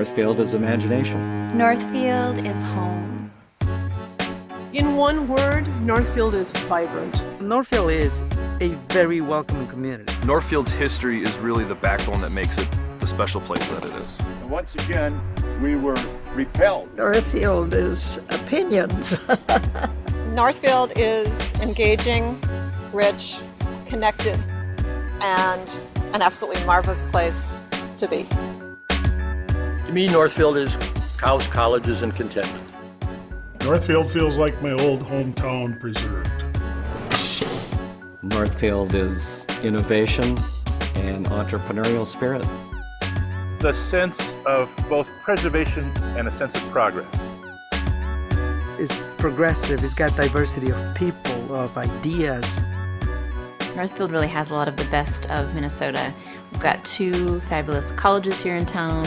Northfield is imagination. Northfield is home. In one word, Northfield is vibrant. Northfield is a very welcoming community. Northfield's history is really the backbone that makes it the special place that it is. And once again, we were repelled. Northfield is opinions. Northfield is engaging, rich, connected, and an absolutely marvelous place to be. To me, Northfield is cows, colleges, and contentment. Northfield feels like my old hometown preserved. Northfield is innovation and entrepreneurial spirit. The sense of both preservation and a sense of progress. It's progressive, it's got diversity of people, of ideas. Northfield really has a lot of the best of Minnesota. We've got 2 fabulous colleges here in town,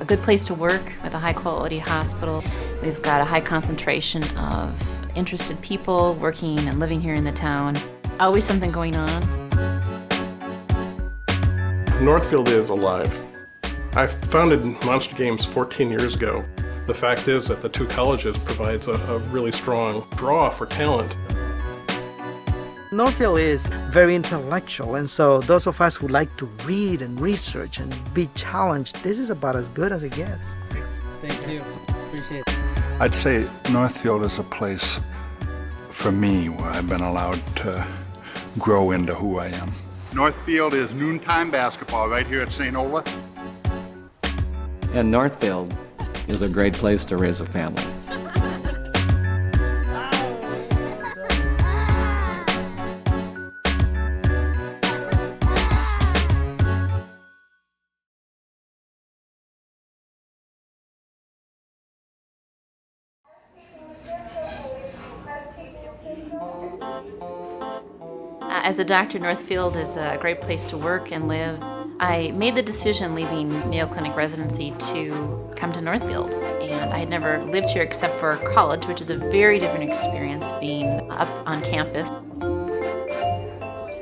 a good place to work with a high-quality hospital. We've got a high concentration of interested people working and living here in the town. Always something going on. Northfield is alive. I founded Monster Games 14 years ago. The fact is that the 2 colleges provides a really strong draw for talent. Northfield is very intellectual, and so those of us who like to read and research and be challenged, this is about as good as it gets. Thank you. Appreciate it. I'd say Northfield is a place for me where I've been allowed to grow into who I am. Northfield is noontime basketball right here at St. Olaf. And Northfield is a great place to raise a family. As a doctor, Northfield is a great place to work and live. I made the decision leaving Mayo Clinic residency to come to Northfield, and I had never lived here except for college, which is a very different experience being up on campus.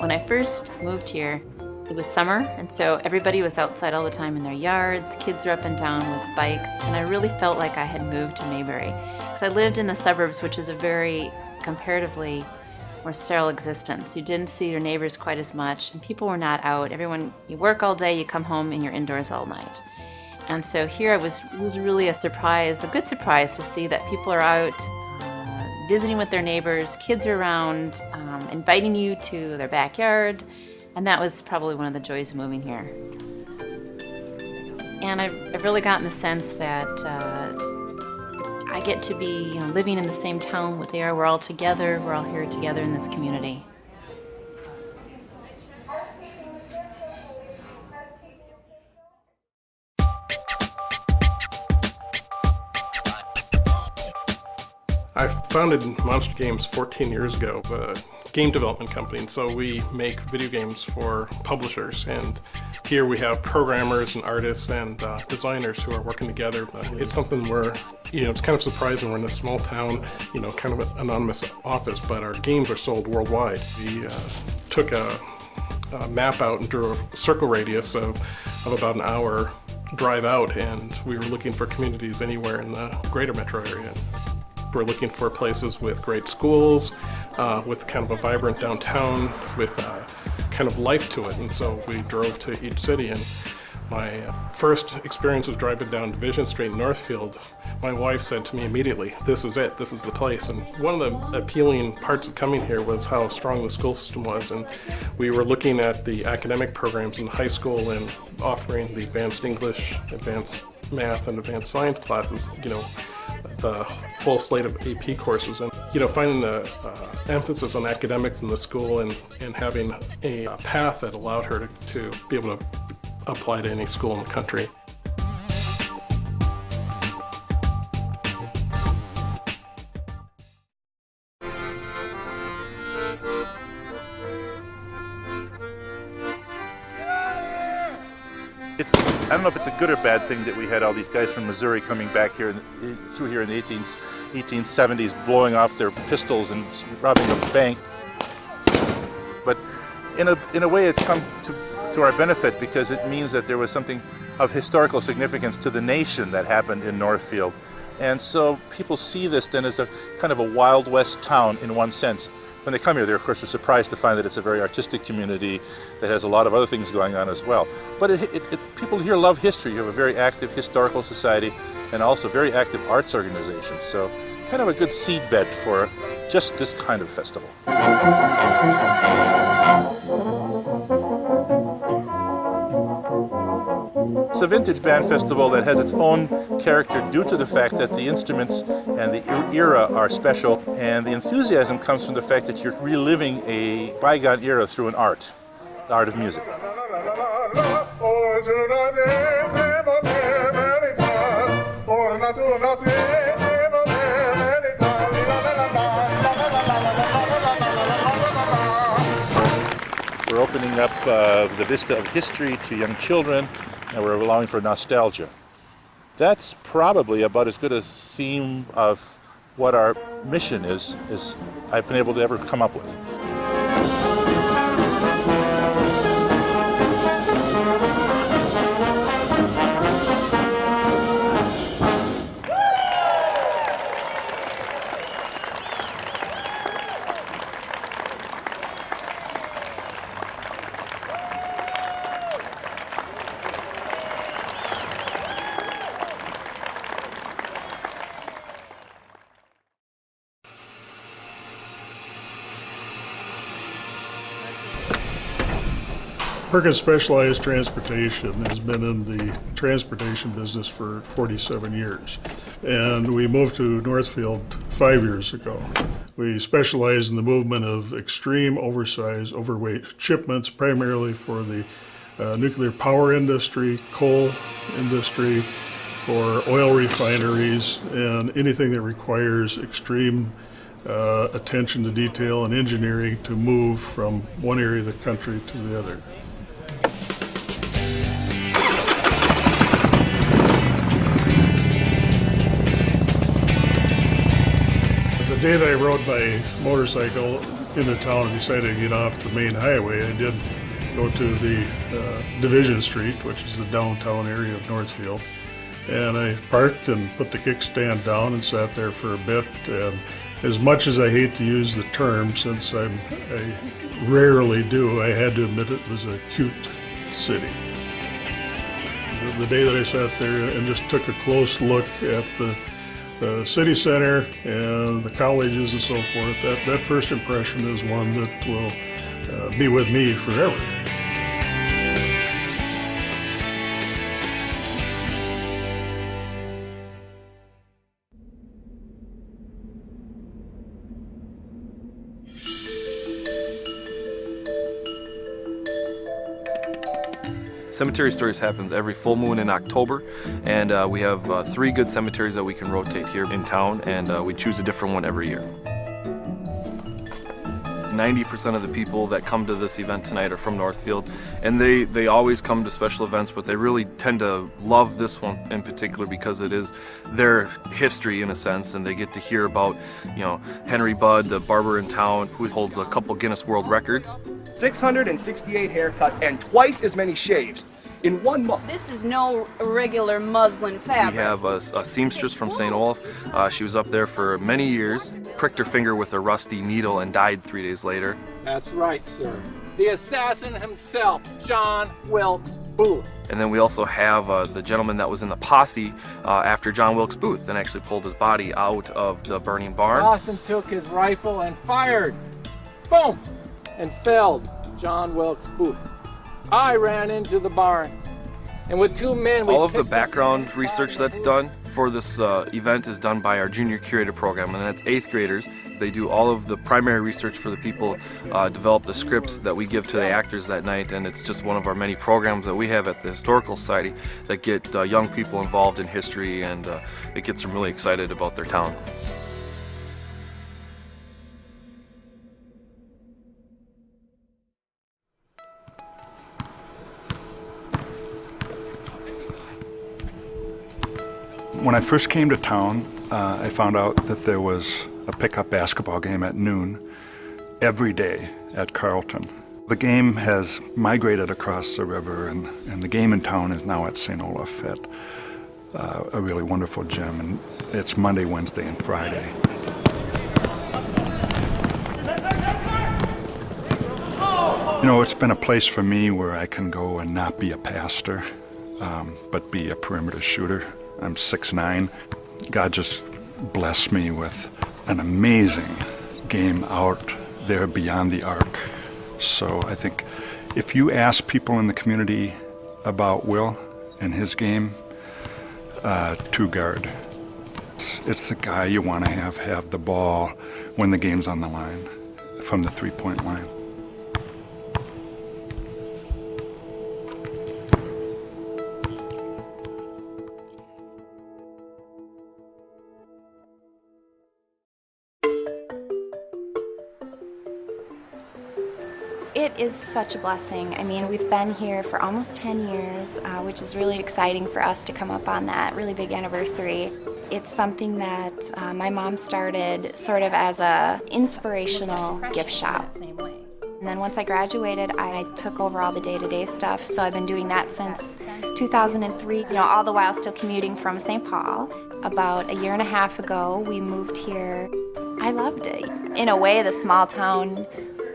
When I first moved here, it was summer, and so everybody was outside all the time in their yards. Kids were up and down with bikes, and I really felt like I had moved to Mayberry. Because I lived in the suburbs, which is a very comparatively more sterile existence. You didn't see your neighbors quite as much, and people were not out. Everyone, you work all day, you come home, and you're indoors all night. And so here it was really a surprise, a good surprise to see that people are out visiting with their neighbors, kids are around, inviting you to their backyard, and that was probably one of the joys of moving here. And I've really gotten the sense that I get to be living in the same town with they are. We're all together. We're all here together in this community. I founded Monster Games 14 years ago, a game development company, and so we make video games for publishers. And here we have programmers and artists and designers who are working together. It's something where, it's kind of surprising. We're in a small town, kind of an anonymous office, but our games are sold worldwide. We took a map out and drew a circle radius of about an hour drive out, and we were looking for communities anywhere in the greater metro area. We're looking for places with great schools, with kind of a vibrant downtown, with kind of life to it. And so we drove to each city. And my first experience was driving down Division Street in Northfield. My wife said to me immediately, "This is it, this is the place." And one of the appealing parts of coming here was how strong the school system was. And we were looking at the academic programs in high school and offering the advanced English, advanced math, and advanced science classes, the full slate of AP courses, and finding the emphasis on academics in the school and having a path that allowed her to be able to apply to any school in the country. I don't know if it's a good or bad thing that we had all these guys from Missouri coming back here through here in the 1870s, blowing off their pistols and robbing a bank. But in a way, it's come to to our benefit because it means that there was something of historical significance to the nation that happened in Northfield. And so people see this then as a kind of a Wild West town in one sense. When they come here, they're of course surprised to find that it's a very artistic community that has a lot of other things going on as well. But people here love history. You have a very active historical society and also very active arts organizations. So kind of a good seed bed for just this kind of festival. It's a vintage band festival that has its own character due to the fact that the instruments and the era are special, and the enthusiasm comes from the fact that you're reliving a bygone era through an art, the art of music. We're opening up the vista of history to young children, and we're allowing for nostalgia. That's probably about as good a theme of what our mission is I've been able to ever come up with. Perkins Specialized Transportation has been in the transportation business for 47 years. And we moved to Northfield 5 years ago. We specialize in the movement of extreme oversized, overweight shipments, primarily for the nuclear power industry, coal industry, for oil refineries, and anything that requires extreme attention to detail and engineering to move from one area of the country to the other. The day that I rode my motorcycle into town and decided to get off the main highway, I did go to the Division Street, which is the downtown area of Northfield, and I parked and put the kickstand down and sat there for a bit. And as much as I hate to use the term, since I rarely do, I had to admit it was a cute city. The day that I sat there and just took a close look at the city center and the colleges and so forth, that first impression is one that will be with me forever. Cemetery Stories happens every full moon in October, and we have 3 good cemeteries that we can rotate here in town, and we choose a different one every year. 90% of the people that come to this event tonight are from Northfield, and they always come to special events, but they really tend to love this one in particular because it is their history in a sense, and they get to hear about, you know, Henry Budd, the barber in town, who holds a couple Guinness World Records. 668 haircuts and twice as many shaves in 1 month. This is no regular muslin fabric. We have a seamstress from St. Olaf. She was up there for many years, pricked her finger with a rusty needle and died 3 days later. That's right, sir. The assassin himself, John Wilkes Booth. And then we also have the gentleman that was in the posse after John Wilkes Booth and actually pulled his body out of the burning barn. Austin took his rifle and fired. Boom! And felled John Wilkes Booth. I ran into the barn, and with 2 men we all of the background research that's done for this event is done by our junior curator program, and that's 8th graders. They do all of the primary research for the people, develop the scripts that we give to the actors that night, and it's just one of our many programs that we have at the Historical Society that get young people involved in history, and it gets them really excited about their town. When I first came to town, I found out that there was a pickup basketball game at noon every day at Carleton. The game has migrated across the river, and the game in town is now at St. Olaf at a really wonderful gym, and it's Monday, Wednesday, and Friday. You know, it's been a place for me where I can go and not be a pastor, but be a perimeter shooter. I'm 6'9". God just blessed me with an amazing game out there beyond the arc. So I think if you ask people in the community about Will and his game, two guard. It's the guy you want to have the ball when the game's on the line, from the three-point line. It is such a blessing. I mean, we've been here for almost 10 years, which is really exciting for us to come up on that really big anniversary. It's something that my mom started sort of as a inspirational gift shop. And then once I graduated, I took over all the day-to-day stuff, so I've been doing that since 2003, you know, all the while still commuting from St. Paul. About a year and a half ago, we moved here. I loved it. In a way, the small town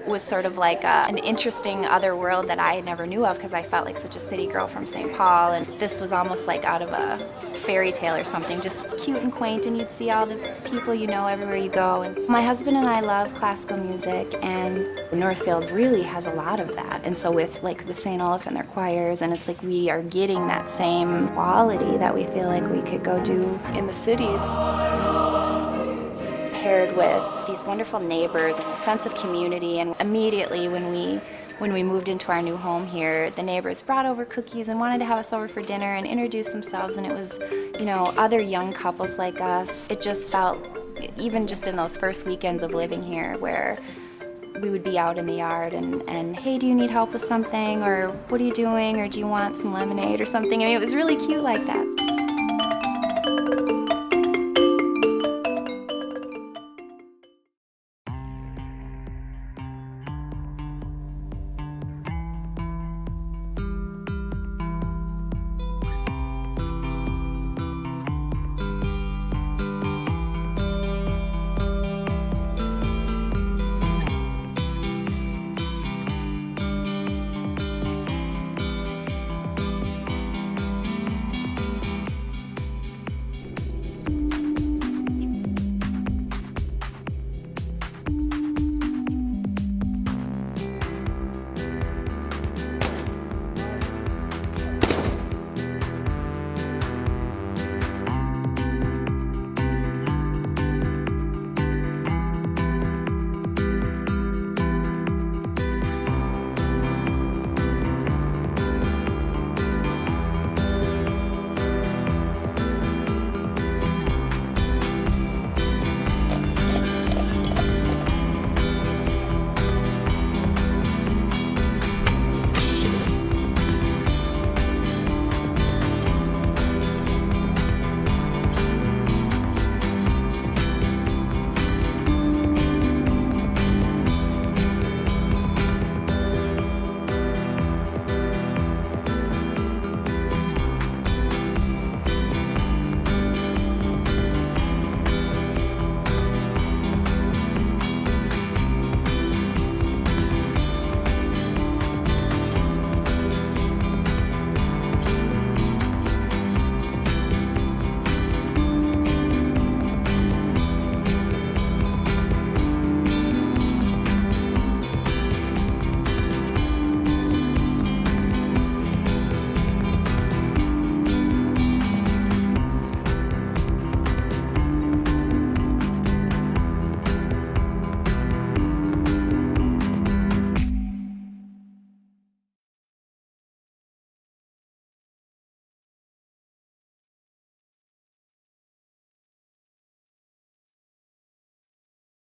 was sort of like an interesting other world that I never knew of, because I felt like such a city girl from St. Paul, and this was almost like out of a fairy tale or something, just cute and quaint, and you'd see all the people you know everywhere you go. And my husband and I love classical music, and Northfield really has a lot of that. And so with St. Olaf and their choirs, and it's like we are getting that same quality that we feel like we could go do in the cities. Paired with these wonderful neighbors and a sense of community, and immediately when we moved into our new home here, the neighbors brought over cookies and wanted to have us over for dinner and introduce themselves, and it was, you know, other young couples like us. It just felt, even just in those first weekends of living here, where we would be out in the yard and hey, do you need help with something, or what are you doing, or do you want some lemonade or something? I mean, it was really cute like that.